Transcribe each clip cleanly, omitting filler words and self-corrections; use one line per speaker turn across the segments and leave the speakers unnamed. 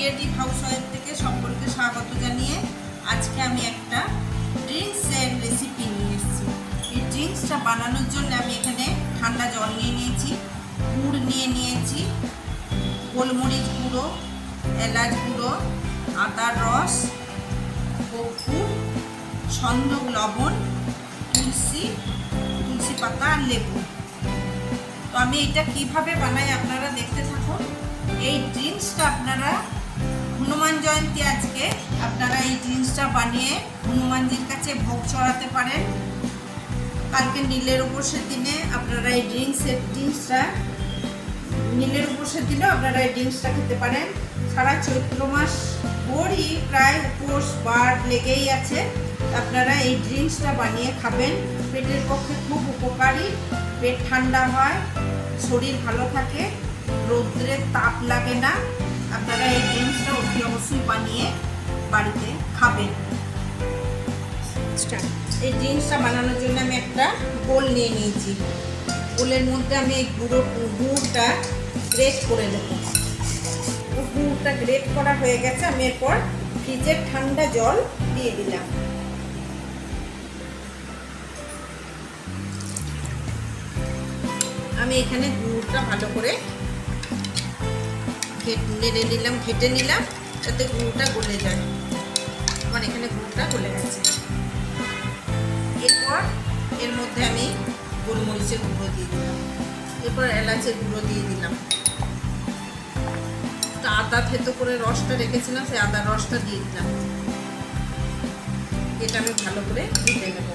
Creative housewife থেকে সকলকে স্বাগত জানিয়ে আজকে আমি একটা ড্রিঙ্কসের রেসিপি নিয়ে এসেছি। এই ড্রিঙ্কসটা বানানোর জন্য আমি এখানে ঠান্ডা জল নিয়ে নিয়েছি, গুড় নিয়ে নিয়েছি, গোলমরিচ গুঁড়ো, এলাচ গুঁড়ো, আদার রস, কর্পূর, সন্দক লবণ, তুলসী পাতা আর লেবু। তো আমি এটা কিভাবে বানাই আপনারা দেখতে থাকুন। এই ড্রিঙ্কসটা আপনারা হনুমান জয়ন্তী আজকে আপনারা এই ড্রিঙ্কসটা বানিয়ে হনুমানজির কাছে ভোগ চড়াতে পারেন। কালকে নীলের উপোসের দিনে আপনারা এই ড্রিঙ্কসটা নীলের উপোসের দিনেও আপনারা এই ড্রিঙ্কসটা খেতে পারেন। সারা চৈত্র মাস ভরই প্রায় উপোস বার লেগেই আছে। আপনারা এই ড্রিঙ্কসটা বানিয়ে খাবেন, পেটের পক্ষে খুব উপকারী। পেট ঠান্ডা হয়, শরীর ভালো থাকে, রৌদ্রের তাপ লাগে না। আপনারা এই ড্রিঙ্কসটা অতি অবশ্যই বানিয়ে বাড়িতে খাবেন। এই ড্রিঙ্কসটা বানানোর জন্য আমি একটা বোল নিয়ে নিয়েছি। বোলের মধ্যে আমি এই গুড়টা গ্রেট করে নেব। গুড়টা গ্রেট করা হয়ে গেছে। আমি এরপর ফ্রিজের ঠান্ডা জল দিয়ে দিলাম। আমি এখানে গুড়টা ভালো করে ঘেটে নিলাম যাতে গুড়টা গলে যায়। আমার এখানে গুড়টা গলে গেছে। এরপর এর মধ্যে আমি গোলমরিচের গুঁড়ো দিয়ে দিলাম, এরপর এলাচের গুঁড়ো দিয়ে দিলাম, আদা থেতো করে রসটা রেখেছিলাম সেই আদার রসটা দিয়ে দিলাম। এটা আমি ভালো করে ঘেটে নেব।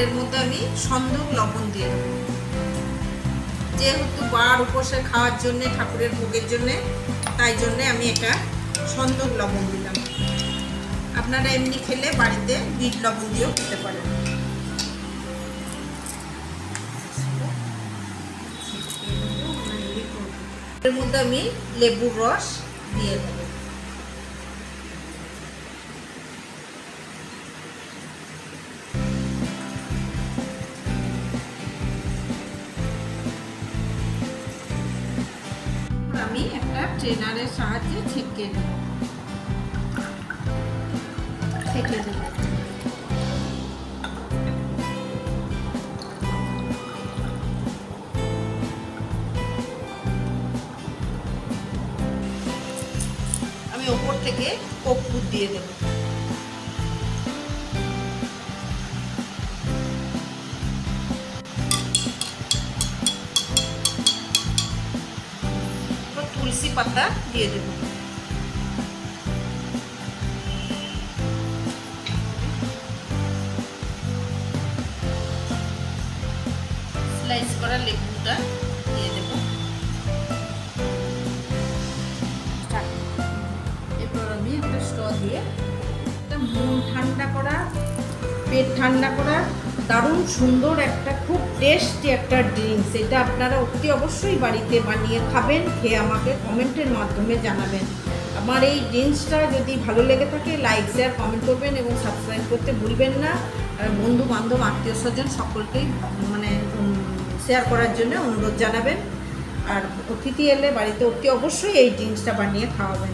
এর মধ্যে আমি সন্দক লবণ দিয়ে দেবো। যেহেতু বার উপোসে খাওয়ার জন্য, ঠাকুরের ভোগের জন্য, তাই জন্য আমি এটা সন্দক লবণ দিলাম। আপনারা এমনি খেলে বাড়িতে বিট লবণ দিয়েও খেতে পারেন। এর মধ্যে আমি লেবুর রস দিয়ে দেবো। আমি একটা ট্রেনারের সাহায্যে ছেঁকে দেব। আমি ওপর থেকে কর্পূর দিয়ে দেব। তুলসী পাতা দিয়ে দেব। স্লাইস করা লেবুটা দিয়ে দেব। এরপর আমি একটা স্ট্র দিয়ে মন ঠান্ডা করা, পেট ঠান্ডা করা দারুণ সুন্দর একটা খুব টেস্টি একটা ড্রিঙ্কস। এটা আপনারা অতি অবশ্যই বাড়িতে বানিয়ে খাবেন, খেয়ে আমাকে কমেন্টের মাধ্যমে জানাবেন। আমার এই ড্রিঙ্কসটা যদি ভালো লেগে থাকে লাইক শেয়ার কমেন্ট করবেন এবং সাবস্ক্রাইব করতে ভুলবেন না। বন্ধু বান্ধব আত্মীয় স্বজন সকলকেই শেয়ার করার জন্য অনুরোধ জানাবেন। আর অতিথি এলে বাড়িতে অতি অবশ্যই এই ড্রিঙ্কসটা বানিয়ে খাওয়াবেন।